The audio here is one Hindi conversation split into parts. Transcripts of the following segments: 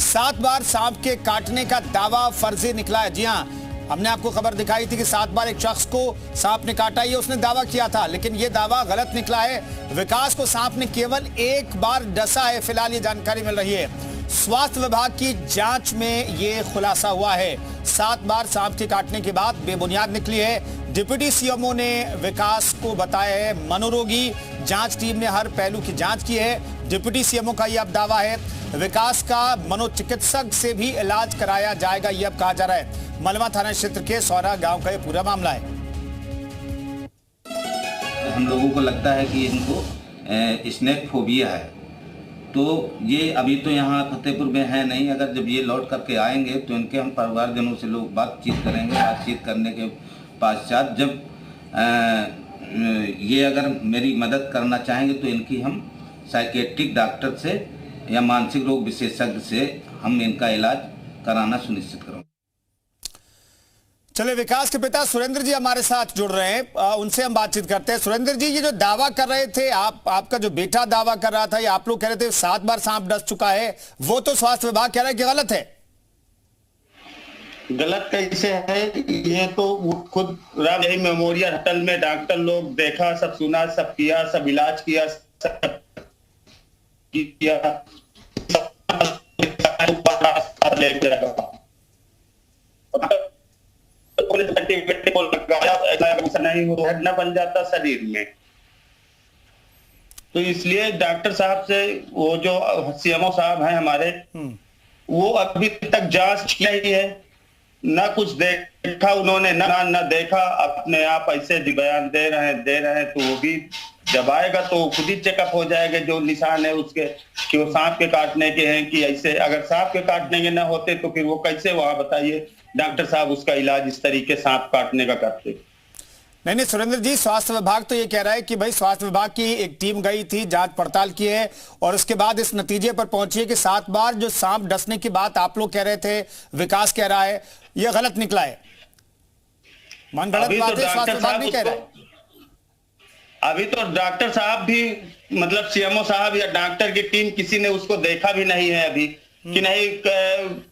7 बार सांप के काटने का दावा फर्जी निकला है। जी हां, हमने आपको खबर दिखाई थी कि 7 बार एक शख्स को सांप ने काटा, ये उसने दावा किया था, लेकिन ये दावा गलत निकला है। विकास को सांप ने केवल 1 बार डसा है, फिलहाल ये जानकारी मिल रही है। स्वास्थ्य विभाग की जांच में ये खुलासा हुआ है। 7 बार सांप के काटने की बात बेबुनियाद निकली है। डिप्टी सीएमओ ने विकास को बताया है मनोरोगी। जांच टीम ने हर पहलू की जांच की है। डिप्टी सीएमओ का यह अब दावा है। विकास का मनोचिकित्सक से भी इलाज कराया जाएगा, यह अब कहा जा रहा है। मलवा थाना क्षेत्र के सौरा गांव का यह पूरा मामला है। हम लोगों को लगता है कि इनको स्नेक फोबिया है, तो ये अभी तो यहाँ फतेहपुर में है नहीं। अगर जब ये लौट करके आएंगे तो इनके हम परिवारजनों से लोग बातचीत करेंगे। बातचीत करने के पश्चात जब ये अगर मेरी मदद करना चाहेंगे तो इनकी हम साइकेट्रिक डॉक्टर से या मानसिक रोग विशेषज्ञ से हम इनका इलाज कराना सुनिश्चित करेंगे। चले, विकास के पिता सुरेंद्र जी हमारे साथ जुड़ रहे हैं, उनसे हम बातचीत करते हैं। सुरेंद्र जी, ये जो दावा कर रहे थे आपका जो बेटा दावा कर रहा था, ये आप लोग कह रहे थे 7 बार सांप डस चुका है, वो तो स्वास्थ्य विभाग कह रहा है कि गलत है। गलत कैसे है? ये तो खुद यही मेमोरियल होटल में डॉक्टर लोग देखा, सब सुना, सब किया, सब इलाज किया, सब किया, नहीं न बन जाता शरीर में। तो इसलिए डॉक्टर साहब से, वो जो सीएमओ साहब हैं हमारे, वो अभी तक जांच की नहीं है, ना कुछ देखा उन्होंने, ना देखा। अपने आप ऐसे बयान दे रहे हैं। तो वो भी जब आएगा तो खुद ही चेकअप हो जाएगा जो निशान है उसके, कि वो सांप के काटने के हैं कि ऐसे। अगर सांप के काटने के ना होते तो फिर वो कैसे वहां, बताइए, डॉक्टर साहब उसका इलाज इस तरीके सांप काटने का करते। नहीं सुरेंद्र जी, स्वास्थ्य विभाग तो ये कह रहा है कि भाई स्वास्थ्य विभाग की एक टीम गई थी, जांच पड़ताल की है और उसके बाद इस नतीजे पर पहुंची है कि 7 बार जो सांप डसने की बात आप लोग कह रहे थे, विकास कह रहा है, ये गलत निकला है। मन गलत बात है, स्वास्थ्य विभाग भी कह रहा है। अभी तो डॉक्टर साहब भी, मतलब सीएमओ साहब या डॉक्टर की टीम, किसी ने उसको देखा भी नहीं है अभी, कि नहीं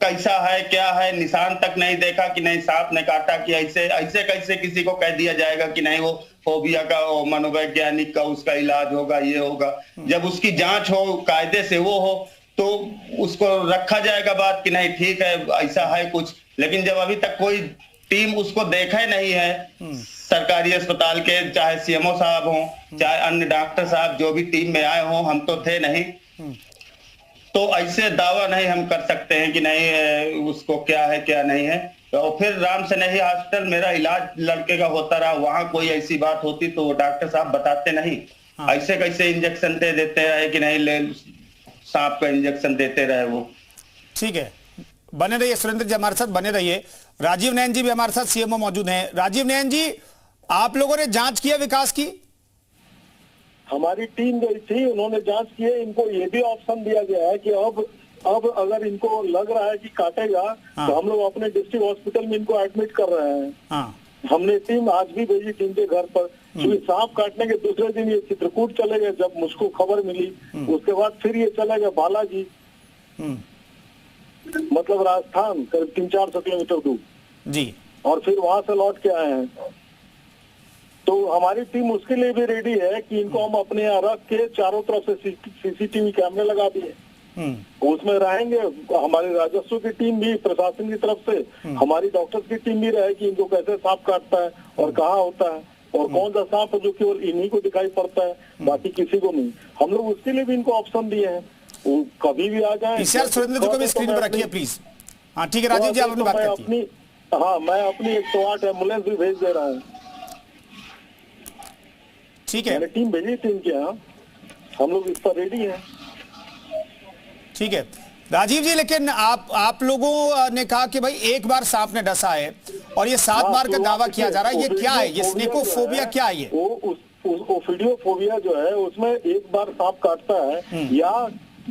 कैसा है, क्या है, निशान तक नहीं देखा कि नहीं सांप ने काटा, कि ऐसे कैसे किसी को कह दिया जाएगा कि नहीं वो फोबिया का, वो मनोवैज्ञानिक का उसका इलाज होगा, ये होगा। जब उसकी जांच हो, कायदे से वो हो, तो उसको रखा जाएगा बात कि नहीं ठीक है, ऐसा है कुछ। लेकिन जब अभी तक कोई टीम उसको देखा नहीं है, सरकारी अस्पताल के, चाहे सीएमओ साहब हों, चाहे अन्य डॉक्टर साहब जो भी टीम में आए हों, हम तो थे नहीं, तो ऐसे दावा नहीं हम कर सकते हैं कि नहीं उसको क्या है क्या नहीं है। और फिर राम सनेही हॉस्पिटल मेरा इलाज लड़के का होता रहा, वहां कोई ऐसी बात होती तो वो डॉक्टर साहब बताते नहीं। ऐसे कैसे इंजेक्शन दे देते रहे कि नहीं, ले सांप का इंजेक्शन देते रहे वो। ठीक है, बने रहिए सुरेंद्र जी, हमारे साथ बने रहिए। राजीव नयन जी भी हमारे साथ, सीएमओ मौजूद हैं। राजीव नयन जी, आप लोगों ने जांच किया विकास की? हमारी टीम गई थी, उन्होंने जांच की है। इनको ये भी ऑप्शन दिया गया है कि अब अगर इनको लग रहा है कि काटेगा, तो हम लोग अपने डिस्ट्रिक्ट हॉस्पिटल में इनको एडमिट कर रहे हैं। हमने टीम आज भी भेजी टीम के घर पर, क्योंकि सांप काटने के दूसरे दिन ये चित्रकूट चले गए जब मुझको खबर मिली। उसके बाद फिर ये चला गया बालाजी, मतलब राजस्थान, करीब 300-400 किलोमीटर दूर जी, और फिर वहां से लौट के आए हैं। तो हमारी टीम उसके लिए भी रेडी है कि इनको हम अपने यहाँ रख के चारों तरफ से सीसीटीवी कैमरे लगा दिए, उसमें रहेंगे। हमारी राजस्व की टीम भी, प्रशासन की तरफ से हमारी डॉक्टर्स की टीम भी रहे कि इनको कैसे सांप काटता है और कहाँ होता है और कौन सा सांप जो केवल इन्हीं को दिखाई पड़ता है, बाकी किसी को नहीं। हम लोग उसके लिए भी इनको ऑप्शन दिए हैं, वो कभी भी आ जाए। सुरेंद्र जी को भी स्क्रीन पर रखिए प्लीज। हाँ ठीक है राजीव जी, आप अपनी बात करती हैं। हाँ, मैं अपनी 108 एम्बुलेंस भी भेज दे रहा हूँ। ठीक है, टीम भेजी, टीम के यहाँ हम लोग इस पर रेडी हैं। ठीक है राजीव जी, लेकिन आप लोगों ने कहा कि भाई 1 बार सांप ने डसा है और ये 7 बार का दावा किया जा रहा है, ये क्या है, ये स्नेकोफोबिया क्या है? वो ओफिडियोफोबिया जो है, उसमें 1 बार सांप काटता है या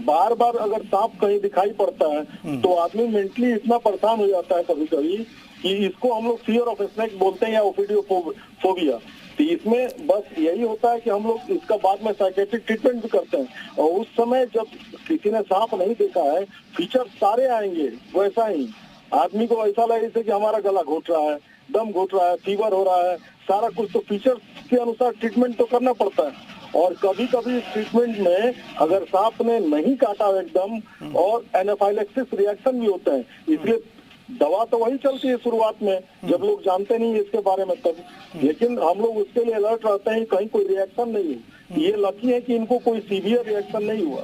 बार बार अगर सांप कहीं दिखाई पड़ता है तो आदमी मेंटली इतना परेशान हो जाता है कभी कभी कि इसको हम लोग फियर ऑफ स्नेक बोलते हैं या ओफिडियोफोबिया। तो इसमें बस यही होता है कि हम लोग इसका बाद में साइकेट्रिक ट्रीटमेंट भी करते हैं, और उस समय जब किसी ने सांप नहीं देखा है, फीचर सारे आएंगे वैसा ही। आदमी को ऐसा लगे जैसे कि हमारा गला घोट रहा है, दम घोट रहा है, फीवर हो रहा है, सारा कुछ। तो फीचर के अनुसार ट्रीटमेंट तो करना पड़ता है। और कभी कभी इस ट्रीटमेंट में अगर सांप ने नहीं काटा एकदम, और एनाफाइलेक्सिस रिएक्शन भी होता है, इसलिए दवा तो वही चलती है शुरुआत में जब लोग जानते नहीं है इसके बारे में तब, लेकिन हम लोग उसके लिए अलर्ट रहते हैं कहीं कोई रिएक्शन नहीं हो। ये लकी है कि इनको कोई सीवियर रिएक्शन नहीं हुआ।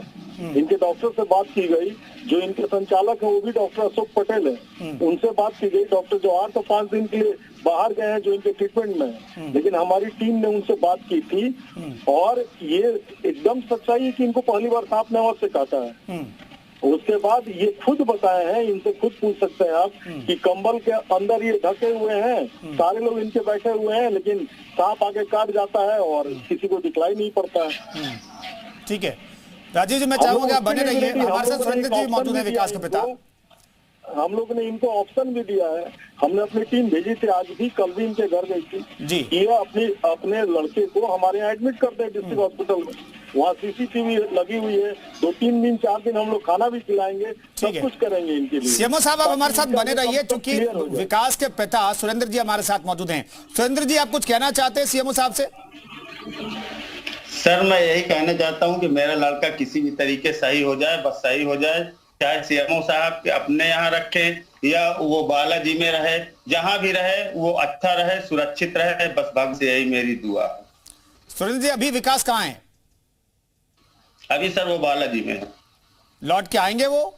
इनके डॉक्टर से बात की गई, जो इनके संचालक है वो भी डॉक्टर अशोक पटेल है, उनसे बात की गई। डॉक्टर जवाहर तो 5 दिन के लिए बाहर गए हैं जो इनके ट्रीटमेंट में है, लेकिन हमारी टीम ने उनसे बात की थी, और ये एकदम सच्चाई है कि इनको पहली बार सांप ने अवश्य काटा है। उसके बाद ये खुद बताए हैं, इनसे खुद पूछ सकते हैं आप कि कंबल के अंदर ये ढके हुए हैं, सारे लोग इनके बैठे हुए हैं, लेकिन सांप आके काट जाता है और किसी को दिखलाई नहीं पड़ता है। ठीक है राजीव जी, मैं चाहूंगा आप बने रहिए, हमारे साथ सुरेंद्र जी मौजूद है, विकास के पिता। हम लोग ने इनको ऑप्शन भी दिया है, हमने अपनी टीम भेजी थी, आज भी कल भी इनके घर गई थी जी, ये अपने लड़के को हमारे यहाँ एडमिट करते हैं डिस्ट्रिक्ट हॉस्पिटल में। वहाँ सीसीटीवी लगी हुई है, 2-3 दिन 4 दिन हम लोग खाना भी खिलाएंगे, सब कुछ करेंगे इनके लिए। सीएमओ साहब आप हमारे साथ बने रहिए, चूंकि विकास के पिता सुरेंद्र जी हमारे साथ मौजूद हैं। सुरेंद्र जी, आप कुछ कहना चाहते हैं सीएमओ साहब से? सर मैं यही कहना चाहता हूं कि मेरा लड़का किसी भी तरीके सही हो जाए, बस सही हो जाए, चाहे सीएमओ साहब के अपने यहाँ रखें या वो बालाजी में रहे, जहां भी रहे वो अच्छा रहे, सुरक्षित रहे, बस भगवान से यही मेरी दुआ। सुरेंद्र जी, अभी विकास कहाँ है? अभी सर वो बालाजी में है। लौट के आएंगे वो?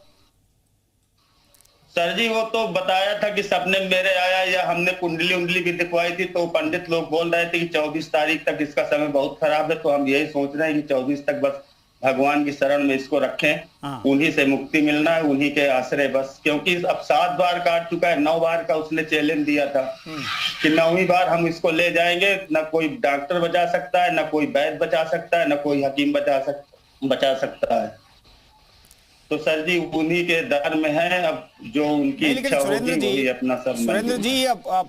सर जी वो तो बताया था कि सपने में मेरे आया, या हमने कुंडली उंडली भी दिखवाई थी, तो पंडित लोग बोल रहे थे कि 24 तारीख तक इसका समय बहुत खराब है, तो हम यही सोच रहे हैं कि 24 तक बस भगवान की शरण में इसको रखें, उन्हीं से मुक्ति मिलना है, उन्हीं के आश्रय बस। क्योंकि अब 7 बार काट चुका है, 9 बार का उसने चैलेंज दिया था कि 9वीं बार हम इसको ले जाएंगे, न कोई डॉक्टर बचा सकता है, न कोई वैद्य बचा सकता है, न कोई हकीम बचा सकता है। तो सर जी उन्हीं के दर में है, अब जो उनकी इच्छा होगी वही अपना सब। सुरेंद्र जी, अब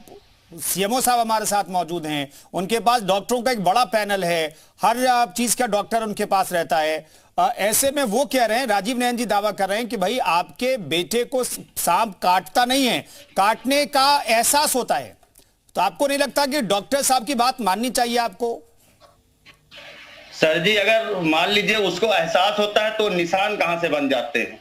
सीएमओ साहब हमारे साथ मौजूद हैं, उनके पास डॉक्टरों का एक बड़ा पैनल है, हर चीज का डॉक्टर उनके पास रहता है। ऐसे में वो कह रहे हैं, राजीव नयन जी दावा कर रहे हैं कि भाई आपके बेटे को सांप काटता नहीं है, काटने का एहसास होता है। तो आपको नहीं लगता कि डॉक्टर साहब की बात माननी चाहिए आपको? सर जी अगर मान लीजिए उसको एहसास होता है तो निशान कहां से बन जाते हैं?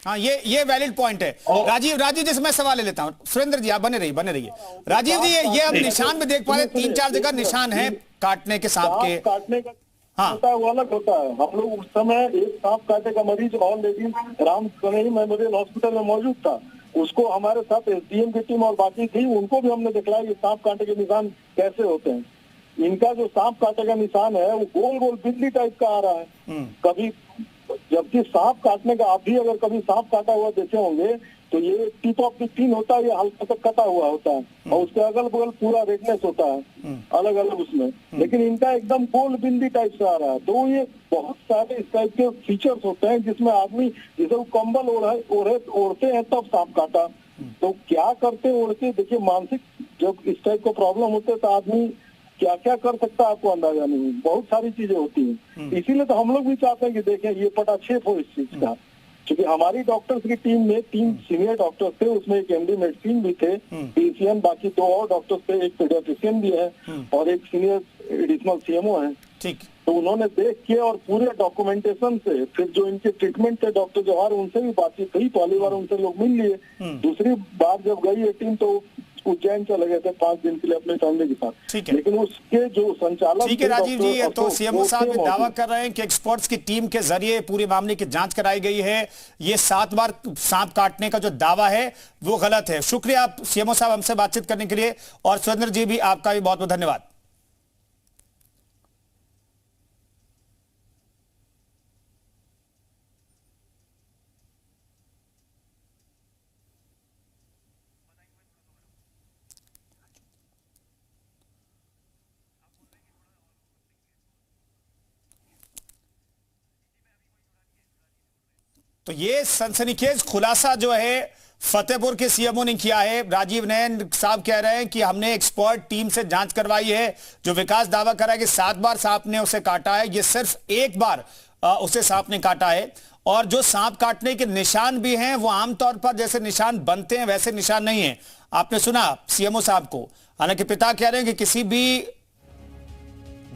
हाँ, ये वैलिड पॉइंट है। राजीव जी से मैं सवाल ले लेता हूँ। सुरेंद्र जी आप बने रहिए। राजीव जी, ये हम निशान भी देख पा रहे, 3-4 जगह निशान है काटने के, सांप के काटने का होता है, वो अलग होता है। हम लोग उस समय एक सांप काटे का मरीज already Ram Kanhaiya memorial hospital में मौजूद था, उसको हमारे साथ एसडीएम की टीम और बाकी थी, उनको भी हमने दिखलाया कि सांप काटे के निशान कैसे होते हैं। इनका जो सांप काटे का निशान है वो गोल गोल बिजली टाइप का आ रहा है कभी, जबकि सांप काटने का आप भी अगर कभी सांप काटा हुआ देखे होंगे तो ये टिप ऑफ द पिन होता है, ये हल्का सा कटा हुआ होता है, और उसके अगल बगल पूरा रेडनेस होता है अलग अलग उसमें, लेकिन इनका एकदम गोल बिंदी टाइप से आ रहा है। तो ये बहुत सारे इस टाइप के फीचर्स होते हैं जिसमें आदमी जैसे वो कंबल ओढ़ते हैं तब सांप काटा, तो क्या करते ओढ़ के, देखिए मानसिक जब इस टाइप का प्रॉब्लम होते है तो आदमी क्या क्या कर सकता है आपको अंदाजा नहीं, बहुत सारी चीजें होती हैं। इसीलिए तो हम लोग भी चाहते हैं कि देखें ये पटाक्षेप हो इस चीज का, क्योंकि हमारी डॉक्टर्स की टीम में 3 सीनियर डॉक्टर्स थे, उसमें एक एमडी मेडिसिन भी थे, पीसीएम, बाकी 2 और डॉक्टर्स थे, एक पीडियाट्रिशियन भी है और एक सीनियर एडिशनल सीएमओ है। ठीक, तो उन्होंने देख के और पूरे डॉक्यूमेंटेशन से फिर जो इनके ट्रीटमेंट थे डॉक्टर जवाहर, उनसे भी बातचीत हुई, पहली बार उनसे लोग मिल लिए, दूसरी बार जब गई ये टीम तो उज्जैन चले गए थे 5 दिन के लिए अपने फैमिली के साथ। ठीक है, लेकिन उसके जो संचालक, ठीक है राजीव जी, तो सीएमओ साहब दावा कर रहे हैं कि एक्सपर्ट्स की टीम के जरिए पूरे मामले की जांच कराई गई है, ये 7 बार सांप काटने का जो दावा है वो गलत है। शुक्रिया आप सीएमओ साहब हमसे बातचीत करने के लिए, और सुरेंद्र जी भी आपका भी बहुत बहुत धन्यवाद। तो ये सनसनीखेज खुलासा जो है फतेहपुर के सीएमओ ने किया है। राजीव नयन साहब कह रहे हैं कि हमने एक्सपर्ट टीम से जांच करवाई है। जो विकास दावा कर रहा है कि 7 बार सांप ने उसे काटा है, ये सिर्फ एक बार उसे सांप ने काटा है। और जो सांप काटने के निशान भी हैं वो आमतौर पर जैसे निशान बनते हैं वैसे निशान नहीं है। आपने सुना सीएमओ साहब को, हालांकि पिता कह रहे हैं कि किसी भी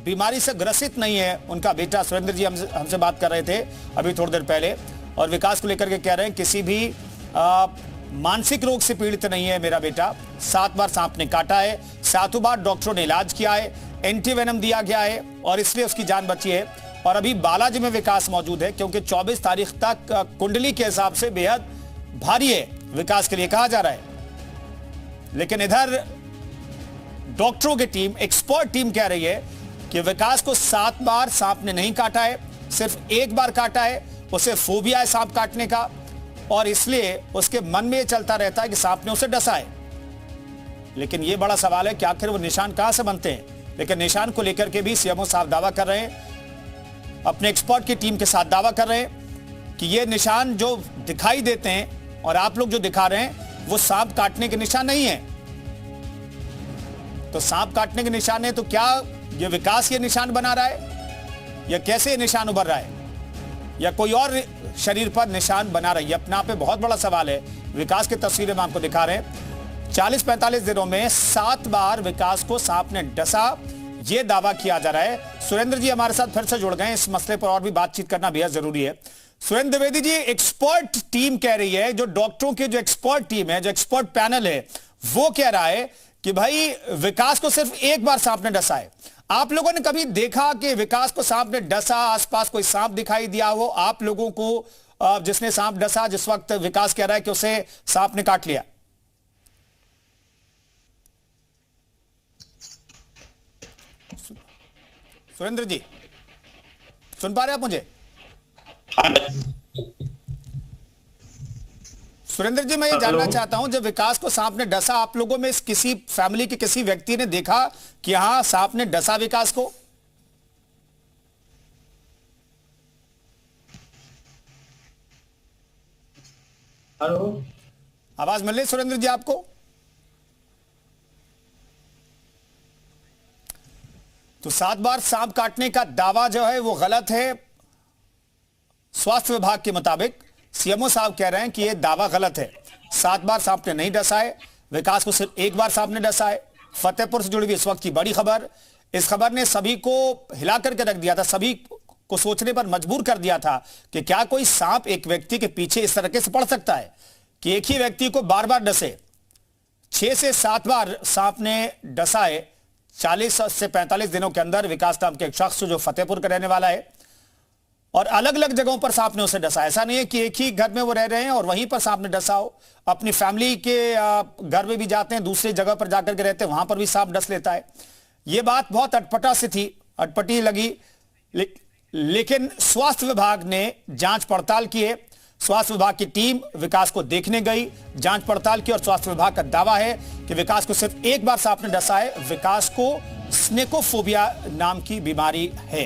बीमारी से ग्रसित नहीं है उनका बेटा। सुरेंद्र जी हमसे बात कर रहे थे अभी थोड़ी देर पहले, और विकास को लेकर के कह रहे हैं किसी भी मानसिक रोग से पीड़ित नहीं है मेरा बेटा। 7 बार सांप ने काटा है, 7 बार डॉक्टरों ने इलाज किया है, एंटीवेनम दिया गया है और इसलिए उसकी जान बची है। और अभी बालाजी में विकास मौजूद है क्योंकि 24 तारीख तक कुंडली के हिसाब से बेहद भारी है विकास के लिए कहा जा रहा है। लेकिन इधर डॉक्टरों की टीम, एक्सपर्ट टीम कह रही है कि विकास को 7 बार सांप ने नहीं काटा है, सिर्फ एक बार काटा है। उसे फोबिया है सांप काटने का और इसलिए उसके मन में चलता रहता है कि सांप ने उसे डसा है। लेकिन यह बड़ा सवाल है कि आखिर वो निशान कहां से बनते हैं। लेकिन निशान को लेकर के भी सीएमओ साहब दावा कर रहे हैं, अपने एक्सपर्ट की टीम के साथ दावा कर रहे हैं कि ये निशान जो दिखाई देते हैं और आप लोग जो दिखा रहे हैं वो सांप काटने के निशान नहीं है। तो सांप काटने के निशान है तो क्या ये विकास ये निशान बना रहा है या कैसे ये निशान उभर रहा है या कोई और शरीर पर निशान बना रही है? अपने आप में बहुत बड़ा सवाल है। विकास की तस्वीरें हम आपको दिखा रहे हैं। 40-45 दिनों में 7 बार विकास को सांप ने डसा, यह दावा किया जा रहा है। सुरेंद्र जी हमारे साथ फिर से जुड़ गए, इस मसले पर और भी बातचीत करना बेहद जरूरी है। सुरेंद्र द्विवेदी जी, एक्सपर्ट टीम कह रही है, जो डॉक्टरों की जो एक्सपर्ट टीम है, जो एक्सपर्ट पैनल है, वो कह रहा है कि भाई विकास को सिर्फ एक बार सांप ने डसा है। आप लोगों ने कभी देखा कि विकास को सांप ने डसा, आसपास कोई सांप दिखाई दिया हो आप लोगों को जिसने सांप डसा, जिस वक्त विकास कह रहा है कि उसे सांप ने काट लिया? सुरेंद्र जी सुन पा रहे आप मुझे? सुरेंद्र जी, मैं ये जानना चाहता हूं, जब विकास को सांप ने डसा, आप लोगों में किसी फैमिली के किसी व्यक्ति ने देखा कि हाँ सांप ने डसा विकास को? हेलो, आवाज मिल रही सुरेंद्र जी आपको? तो 7 बार सांप काटने का दावा जो है वो गलत है। स्वास्थ्य विभाग के मुताबिक सीएमओ साहब कह रहे हैं कि यह दावा गलत है। 7 बार सांप ने नहीं डसा है, विकास को सिर्फ एक बार सांप ने डसा है। फतेहपुर से जुड़ी हुई इस वक्त की बड़ी खबर, इस खबर ने सभी को हिला करके रख दिया था, सभी को सोचने पर मजबूर कर दिया था कि क्या कोई सांप एक व्यक्ति के पीछे इस तरीके से पड़ सकता है कि एक ही व्यक्ति को बार बार डसे। 6 से 7 बार सांप ने डसा है 40 से 45 दिनों के अंदर। विकास नाम के एक शख्स जो फतेहपुर का रहने वाला है और अलग अलग जगहों पर सांप ने उसे डसा। ऐसा नहीं है कि एक ही घर में वो रह रहे हैं और वहीं पर सांप ने डसा हो। अपनी फैमिली के घर में भी जाते हैं, दूसरी जगह पर जाकर के रहते हैं, वहां पर भी सांप डस लेता है। ये बात बहुत अटपटा सी थी, अटपटी लगी, लेकिन स्वास्थ्य विभाग ने जांच पड़ताल की है। स्वास्थ्य विभाग की टीम विकास को देखने गई, जांच पड़ताल की और स्वास्थ्य विभाग का दावा है कि विकास को सिर्फ एक बार सांप ने डसा है। विकास को स्नेकोफोबिया नाम की बीमारी है।